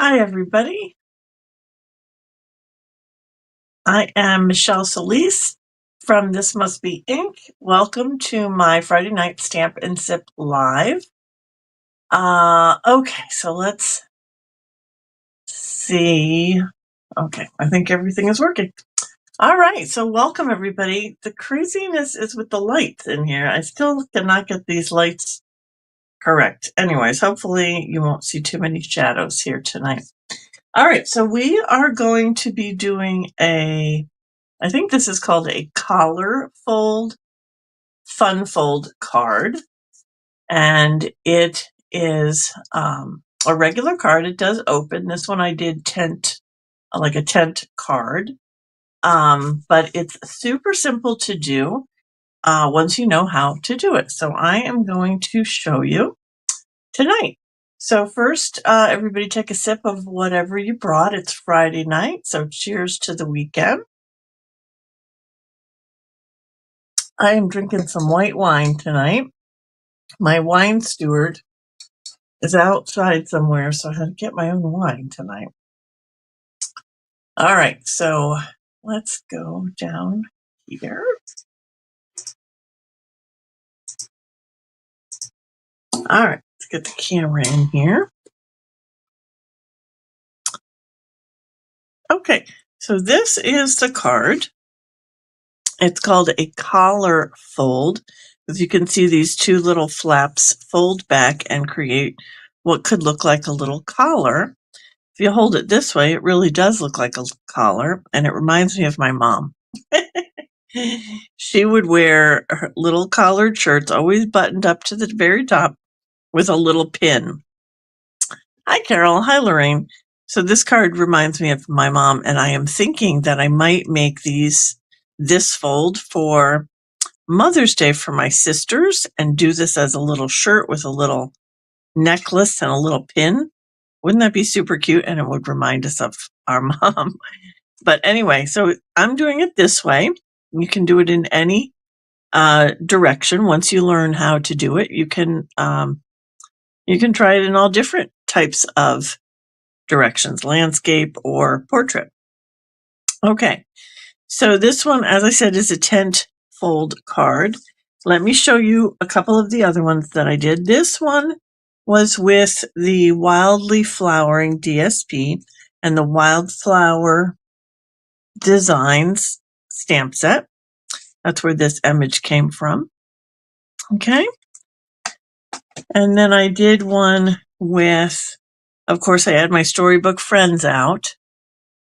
Hi, everybody. I am Michelle Solis from This Must Be Ink. Welcome to my Friday night Stamp and Sip Live. Okay, so let's see. Okay, I think everything is working. All right, so welcome, everybody. The craziness is with the lights in here. I still cannot get these lights correct. Anyways, hopefully you won't see too many shadows here tonight. All right, so we are going to be doing I think this is called a collar fold, fun fold card. And it is a regular card. It does open. This one I did like a tent card. But it's super simple to do once you know how to do it. So I am going to show you tonight. So first, everybody take a sip of whatever you brought. It's Friday night, so cheers to the weekend. I am drinking some white wine tonight. My wine steward is outside somewhere, so I had to get my own wine tonight. All right, so let's go down here. All right, let's get the camera in here. Okay, so this is the card. It's called a collar fold. As you can see, these two little flaps fold back and create what could look like a little collar. If you hold it this way, it really does look like a collar, and it reminds me of my mom. She would wear her little collared shirts, always buttoned up to the very top with a little pin. Hi, Carol. Hi, Lorraine. So this card reminds me of my mom, and I am thinking that I might make this fold for Mother's Day for my sisters and do this as a little shirt with a little necklace and a little pin. Wouldn't that be super cute? And it would remind us of our mom. But anyway, so I'm doing it this way. You can do it in any direction. Once you learn how to do it, you can try it in all different types of directions, landscape or portrait. Okay, so this one, as I said, is a tent fold card. Let me show you a couple of the other ones that I did. This one was with the Wildly Flowering DSP and the Wildflower Designs stamp set. That's where this image came from. Okay. And then I did one with, of course, I had my Storybook Friends out.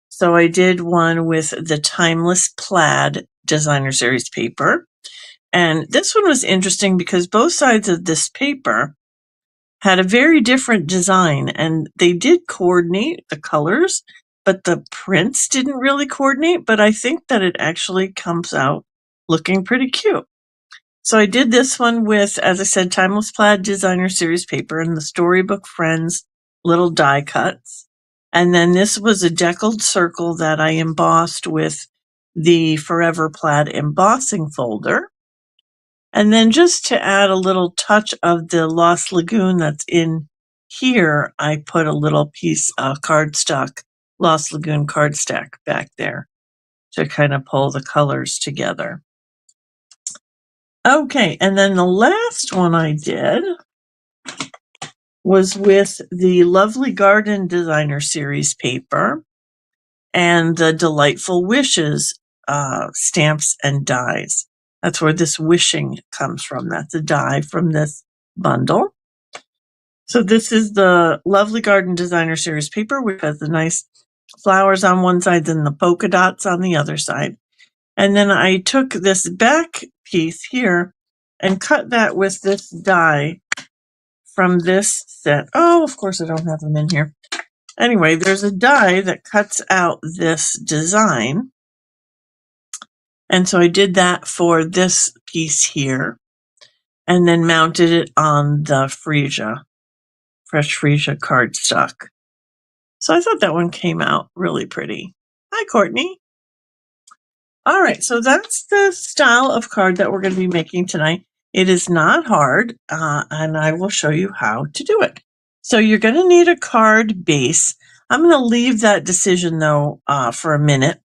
So I did one with the Timeless Plaid Designer Series paper. And this one was interesting because both sides of this paper had a very different design, and they did coordinate the colors, but the prints didn't really coordinate. But I think that it actually comes out looking pretty cute. So I did this one with, as I said, Timeless Plaid Designer Series paper and the Storybook Friends little die cuts. And then this was a deckled circle that I embossed with the Forever Plaid embossing folder. And then just to add a little touch of the Lost Lagoon that's in here, I put a little piece of cardstock, Lost Lagoon cardstock back there to kind of pull the colors together. Okay, and then the last one I did was with the Lovely Garden Designer Series paper and the Delightful Wishes stamps and dies. That's where this wishing comes from. That's a die from this bundle. So this is the Lovely Garden Designer Series paper, which has the nice flowers on one side and the polka dots on the other side. And then I took this back piece here and cut that with this die from this set. Oh, of course I don't have them in here. Anyway, there's a die that cuts out this design. And so I did that for this piece here and then mounted it on the Fresh Freesia cardstock. So I thought that one came out really pretty. Hi, Courtney. All right, so that's the style of card that we're going to be making tonight. It is not hard, and I will show you how to do it. So you're going to need a card base. I'm going to leave that decision though for a minute,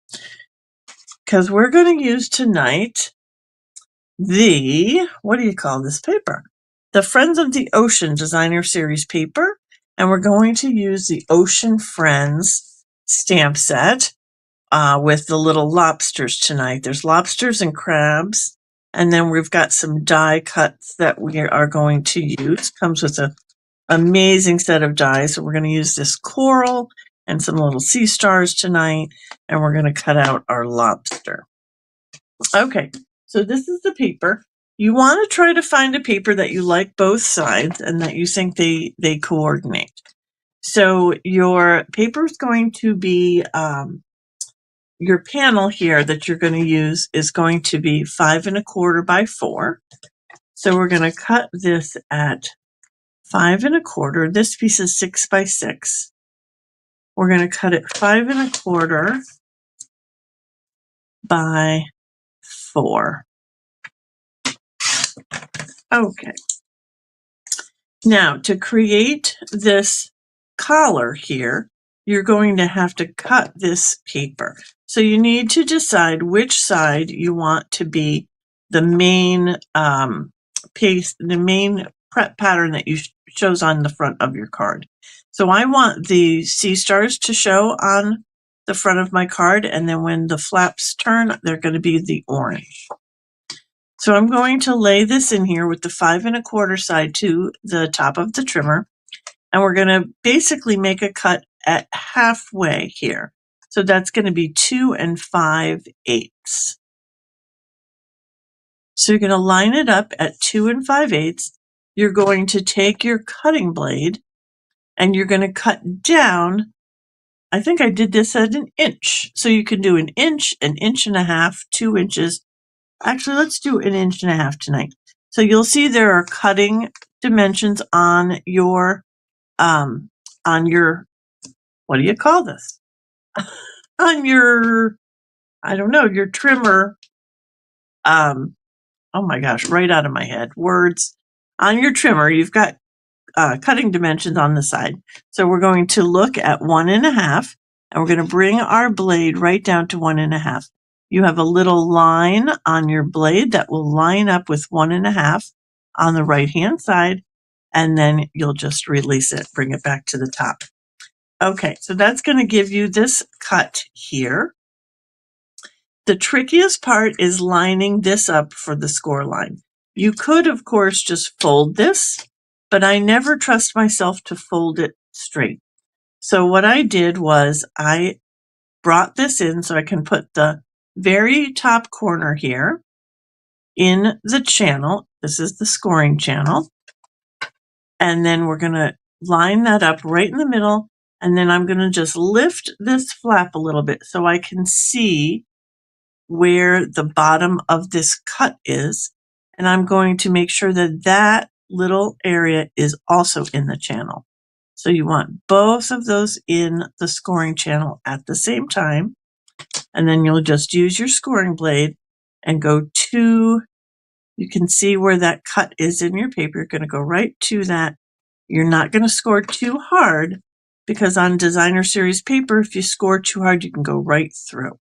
because we're going to use tonight what do you call this paper? The Friends of the Ocean Designer Series paper. And we're going to use the Ocean Friends stamp set with the little lobsters tonight. There's lobsters and crabs. And then we've got some die cuts that we are going to use. Comes with an amazing set of dies. So we're going to use this coral and some little sea stars tonight. And we're going to cut out our lobster. Okay, so this is the paper. You want to try to find a paper that you like both sides and that you think they coordinate. So your paper is going to be, your panel here that you're going to use is going to be 5 1/4 by 4. So we're going to cut this at 5 1/4. This piece is 6 by 6. We're going to cut it 5 1/4 by 4. Okay. Now, to create this collar here, you're going to have to cut this paper. So you need to decide which side you want to be the main the main prep pattern that shows on the front of your card. So I want the sea stars to show on the front of my card, and then when the flaps turn, they're going to be the orange. So I'm going to lay this in here with the 5 1/4 side to the top of the trimmer. And we're going to basically make a cut at halfway here. So that's going to be 2 5/8. So you're going to line it up at 2 5/8. You're going to take your cutting blade and you're going to cut down. I think I did this at 1 inch. So you can do 1 inch, 1.5 inches, 2 inches. Actually, let's do 1.5 inches tonight. So you'll see there are cutting dimensions on your, what do you call this? On your, I don't know, your trimmer. Oh my gosh, right out of my head. Words. On your trimmer, you've got cutting dimensions on the side. So we're going to look at 1 1/2, and we're going to bring our blade right down to 1 1/2. You have a little line on your blade that will line up with 1 1/2 on the right-hand side, and then you'll just release it, bring it back to the top. Okay, so that's going to give you this cut here. The trickiest part is lining this up for the score line. You could, of course, just fold this, but I never trust myself to fold it straight. So what I did was I brought this in so I can put the very top corner here in the channel. This is the scoring channel. And then we're going to line that up right in the middle. And then I'm going to just lift this flap a little bit so I can see where the bottom of this cut is. And I'm going to make sure that that little area is also in the channel. So you want both of those in the scoring channel at the same time. And then you'll just use your scoring blade and go to, you can see where that cut is in your paper. You're going to go right to that. You're not going to score too hard, because on designer series paper, if you score too hard, you can go right through.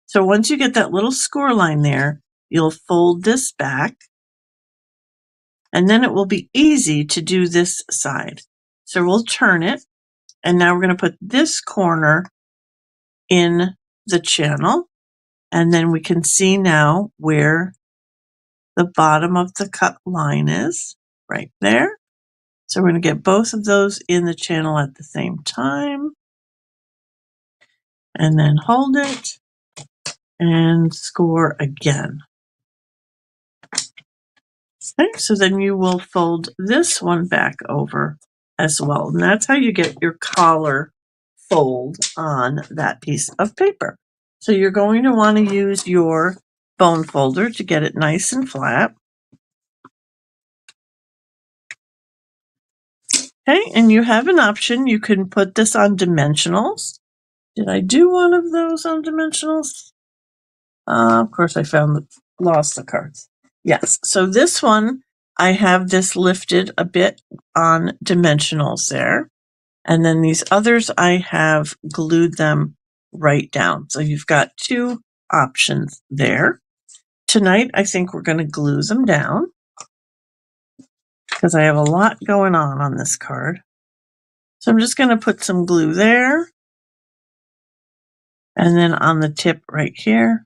So once you get that little score line there, you'll fold this back, and then it will be easy to do this side. So we'll turn it, and now we're going to put this corner in the channel, and then we can see now where the bottom of the cut line is, right there. So we're going to get both of those in the channel at the same time, and then hold it and score again. Okay, so then you will fold this one back over as well. And that's how you get your collar fold on that piece of paper. So you're going to want to use your bone folder to get it nice and flat. Okay, and you have an option. You can put this on dimensionals. Did I do one of those on dimensionals? Of course, I lost the cards. Yes, so this one, I have this lifted a bit on dimensionals there. And then these others, I have glued them right down. So you've got two options there. Tonight, I think we're going to glue them down because I have a lot going on this card. So I'm just going to put some glue there and then on the tip right here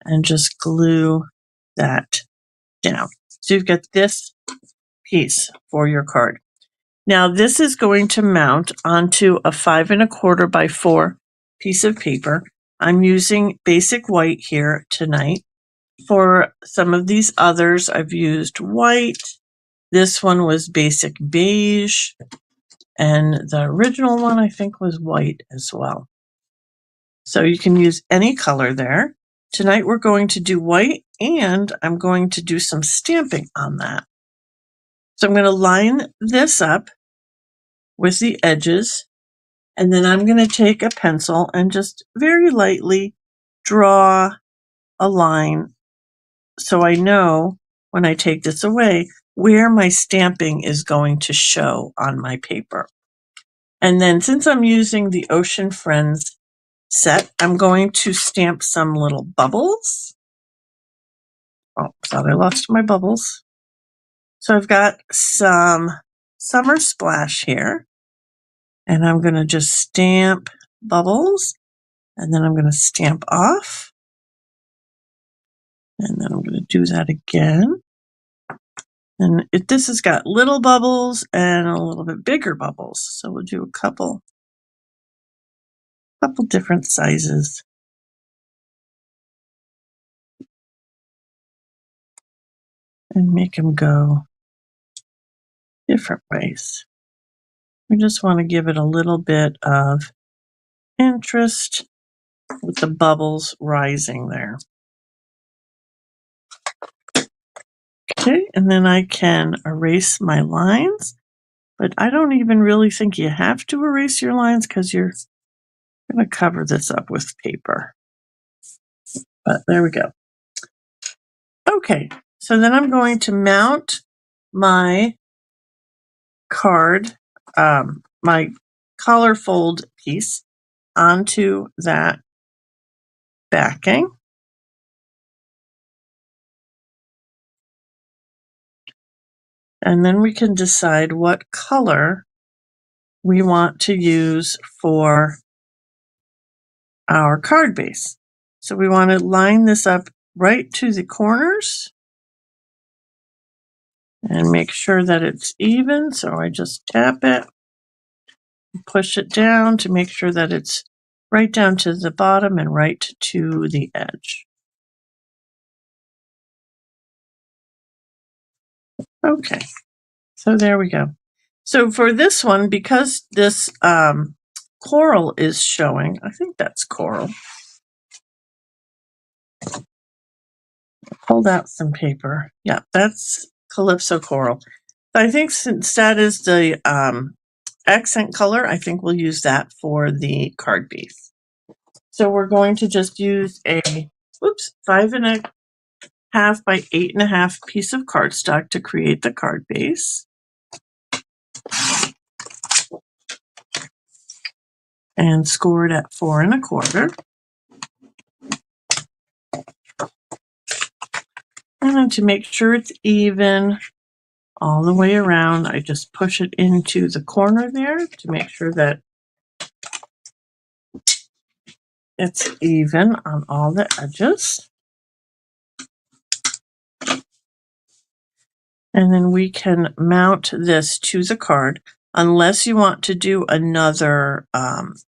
and just glue that down. So you've got this piece for your card. Now this is going to mount onto a 5 1/4 by 4 piece of paper. I'm using basic white here tonight. For some of these others, I've used white. This one was basic beige, and the original one I think was white as well. So you can use any color there. Tonight we're going to do white, and I'm going to do some stamping on that. So I'm going to line this up with the edges, and then I'm going to take a pencil and just very lightly draw a line so I know when I take this away where my stamping is going to show on my paper. And then since I'm using the Ocean Friends set, I'm going to stamp some little bubbles. Oh, thought I lost my bubbles. So I've got some Summer Splash here, and I'm going to just stamp bubbles, and then I'm going to stamp off, and then I'm going to do that again. And this has got little bubbles and a little bit bigger bubbles. So we'll do a couple different sizes. And make them go different ways. We just want to give it a little bit of interest with the bubbles rising there. Okay, and then I can erase my lines, but I don't even really think you have to erase your lines because you're going to cover this up with paper. But there we go. Okay, so then I'm going to mount my card, my collar fold piece onto that backing. And then we can decide what color we want to use for our card base. So we want to line this up right to the corners and make sure that it's even. So I just tap it, push it down to make sure that it's right down to the bottom and right to the edge. Okay, so there we go. So for this one, because this coral is showing, I think that's coral. Pulled out some paper. Yeah, that's Calypso Coral. I think since that is the accent color, I think we'll use that for the card base. So we're going to just use a 5 1/2 by 8 1/2 piece of cardstock to create the card base. And score it at 4 1/4. And then to make sure it's even all the way around, I just push it into the corner there to make sure that it's even on all the edges. And then we can mount this to the card. Unless you want to do another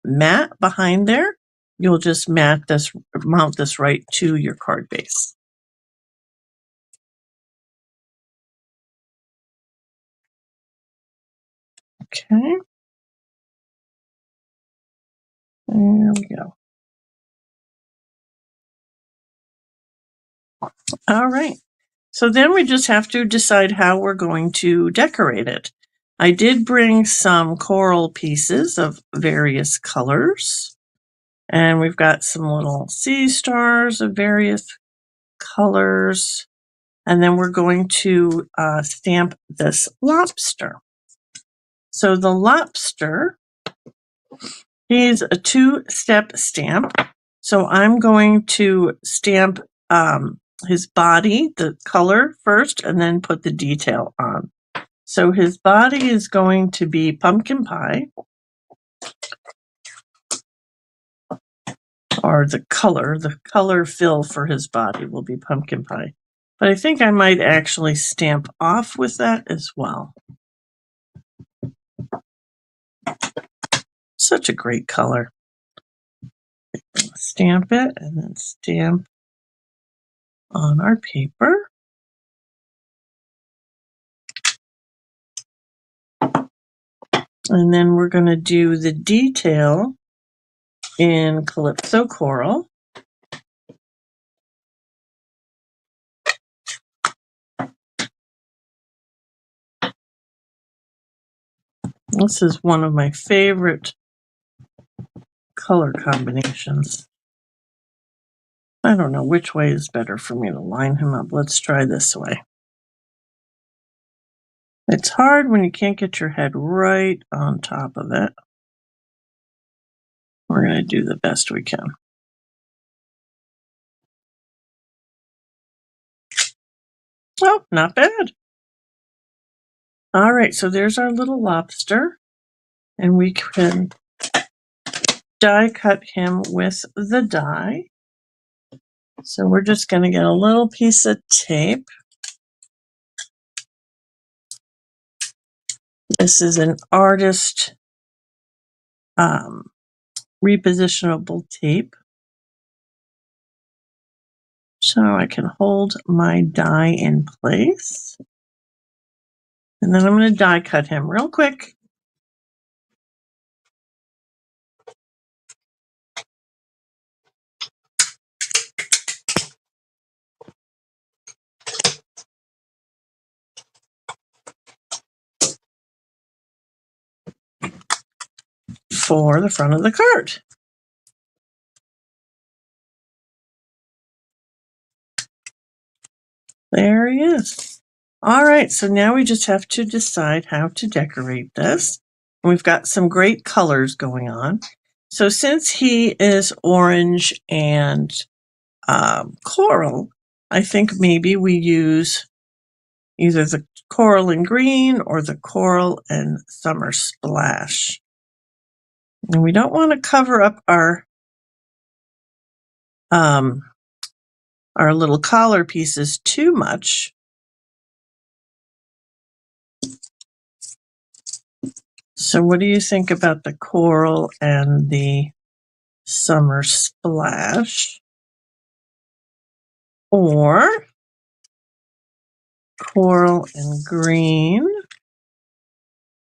mat behind there, you'll just mount this right to your card base. Okay. There we go. All right. So then we just have to decide how we're going to decorate it. I did bring some coral pieces of various colors. And we've got some little sea stars of various colors. And then we're going to stamp this lobster. So the lobster He's a two-step stamp. So I'm going to stamp his body, the color first, and then put the detail on. So his body is going to be pumpkin pie, or the color fill for his body will be pumpkin pie. But I think I might actually stamp off with that as well. Such a great color. Stamp it and then stamp on our paper. And then we're going to do the detail in Calypso Coral. This is one of my favorite color combinations. I don't know which way is better for me to line him up. Let's try this way. It's hard when you can't get your head right on top of it. We're going to do the best we can. Oh, not bad. All right, so there's our little lobster, and we can die cut him with the die. So we're just going to get a little piece of tape. This is an artist repositionable tape. So I can hold my die in place. And then I'm going to die cut him real quick. For the front of the card. There he is. All right, so now we just have to decide how to decorate this. We've got some great colors going on. So since he is orange and coral, I think maybe we use either the coral and green or the coral and summer splash. And we don't want to cover up our little collar pieces too much. So what do you think about the coral and the summer splash? Or coral and green?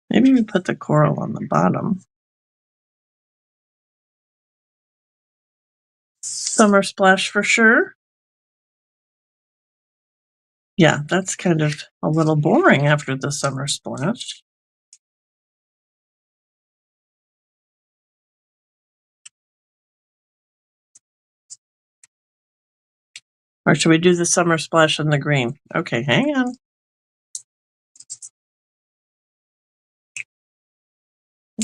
Maybe we put the coral on the bottom. Summer splash for sure. Yeah, that's kind of a little boring after the summer splash. Or should we do the summer splash and the green? Okay, hang on.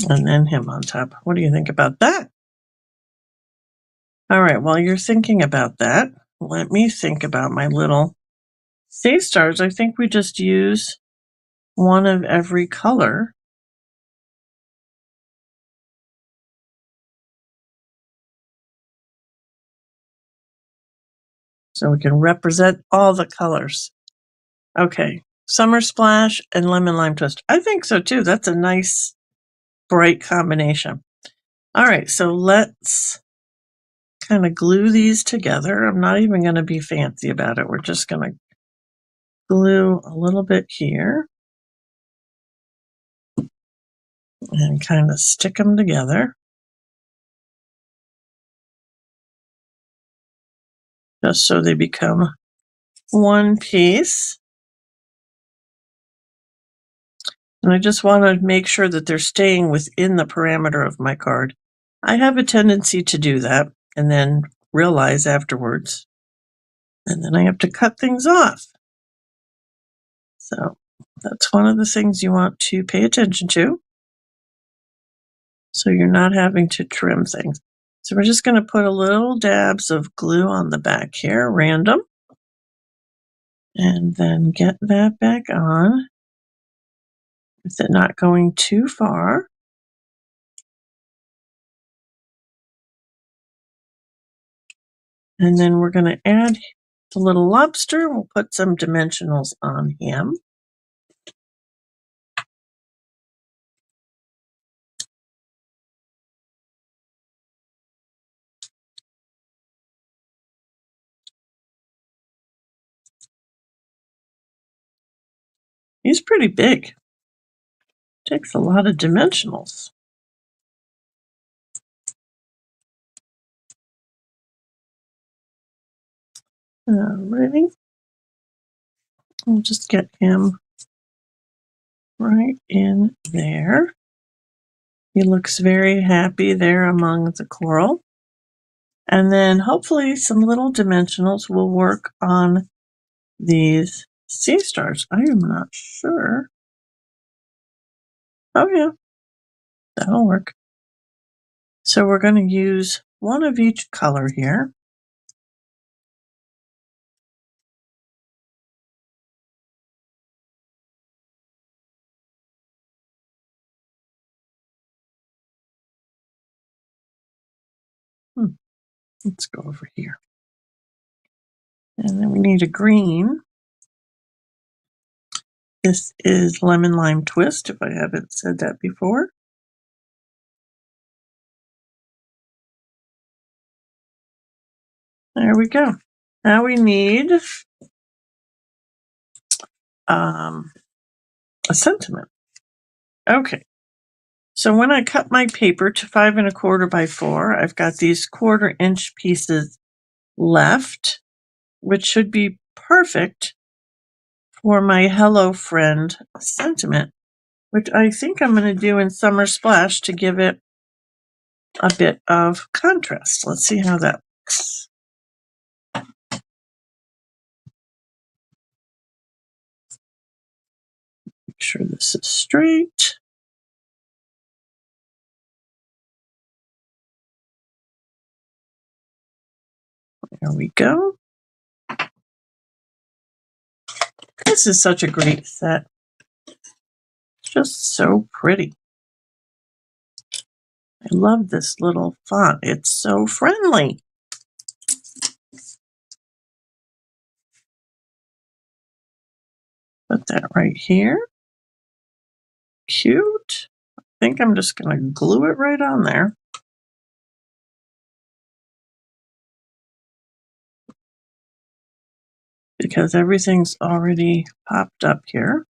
And then him on top. What do you think about that? All right, while you're thinking about that, let me think about my little sea stars. I think we just use one of every color. So we can represent all the colors. Okay, summer splash and lemon lime twist. I think so too. That's a nice bright combination. All right, so let's kind of glue these together. I'm not even going to be fancy about it. We're just going to glue a little bit here and kind of stick them together. Just so they become one piece. And I just want to make sure that they're staying within the parameter of my card. I have a tendency to do that and then realize afterwards. And then I have to cut things off. So that's one of the things you want to pay attention to. so you're not having to trim things. So we're just going to put a little dabs of glue on the back here, random, and then get that back on with it not going too far. And then we're going to add the little lobster. We'll put some dimensionals on him. He's pretty big. Takes a lot of dimensionals. Alrighty. We'll just get him right in there. He looks very happy there among the coral. And then hopefully some little dimensionals will work on these sea stars. I am not sure. Oh yeah, that'll work. So we're going to use one of each color here. Let's go over here. And then we need a green. This is Lemon Lime Twist, if I haven't said that before. There we go. Now we need a sentiment. Okay. So when I cut my paper to 5 1/4 by 4, I've got these 1/4 inch pieces left, which should be perfect for my Hello Friend sentiment, which I think I'm going to do in Summer Splash to give it a bit of contrast. Let's see how that looks. Make sure this is straight. There we go. This is such a great set. Just so pretty. I love this little font. It's so friendly. Put that right here. Cute. I think I'm just going to glue it right on there. Because everything's already popped up here.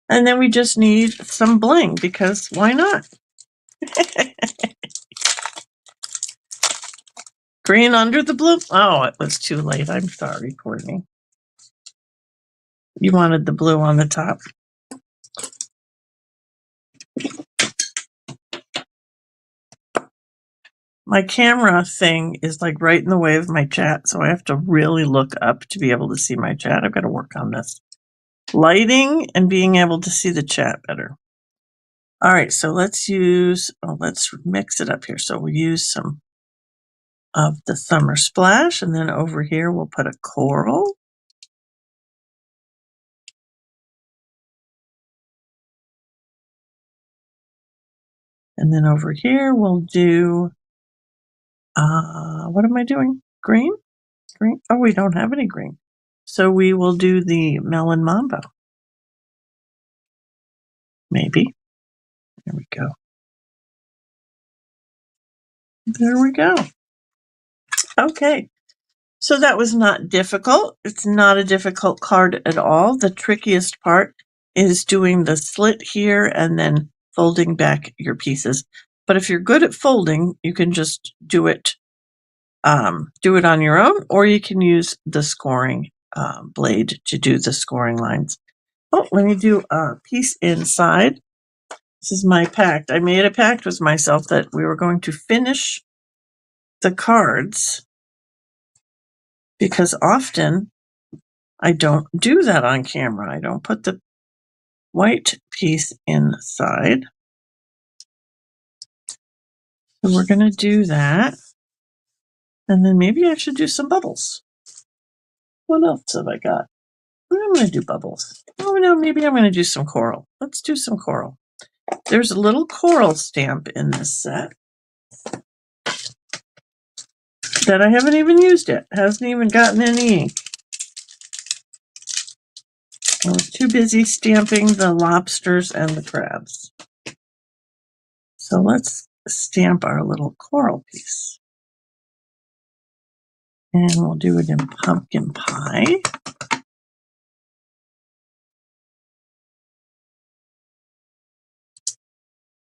And then we just need some bling, because why not? Green under the blue? Oh, it was too late. I'm sorry, Courtney. You wanted the blue on the top. My camera thing is like right in the way of my chat, so I have to really look up to be able to see my chat. I've got to work on this. Lighting and being able to see the chat better. All right, so let's mix it up here. So we'll use some of the Summer Splash, and then over here we'll put a coral. And then over here we'll do, what am I doing? Green? Green? Oh, we don't have any green. So we will do the Melon Mambo. Maybe. There we go. There we go. Okay. So that was not difficult. It's not a difficult card at all. The trickiest part is doing the slit here and then folding back your pieces. But if you're good at folding, you can just do it on your own, or you can use the scoring blade to do the scoring lines. Oh, let me do a piece inside. This is my pact. I made a pact with myself that we were going to finish the cards, because often I don't do that on camera. I don't put the white piece inside. So we're going to do that. And then maybe I should do some bubbles. What else have I got? I'm going to do bubbles. Oh, no, maybe I'm going to do some coral. Let's do some coral. There's a little coral stamp in this set that I haven't even used yet. Hasn't even gotten any ink. I was too busy stamping the lobsters and the crabs. So let's stamp our little coral piece. And we'll do it in pumpkin pie.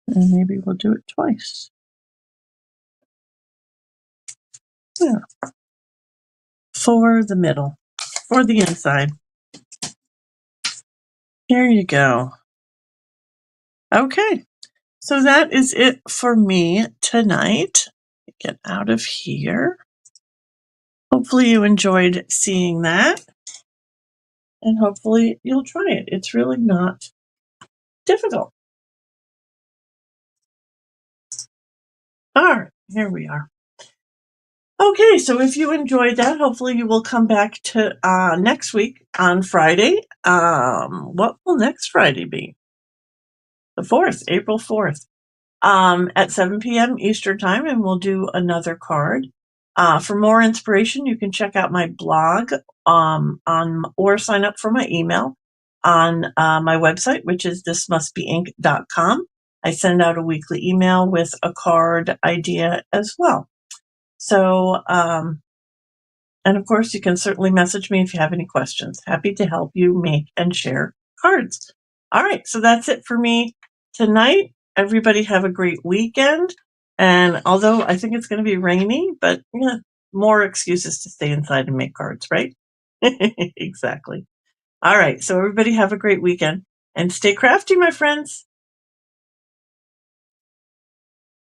And maybe we'll do it twice. Yeah. For the middle, for the inside. There you go. Okay, so that is it for me tonight. Get out of here. Hopefully you enjoyed seeing that. And hopefully you'll try it. It's really not difficult. All right, here we are. Okay, so if you enjoyed that, hopefully you will come back to next week on Friday. What will next Friday be? The 4th, April 4th, at 7 p.m. Eastern Time, and we'll do another card. For more inspiration, you can check out my blog or sign up for my email on my website, which is thismustbeink.com. I send out a weekly email with a card idea as well. So, and of course, you can certainly message me if you have any questions. Happy to help you make and share cards. All right, so that's it for me tonight. Everybody have a great weekend. And although I think it's going to be rainy, but yeah, more excuses to stay inside and make cards, right? Exactly. All right, so everybody have a great weekend and stay crafty, my friends.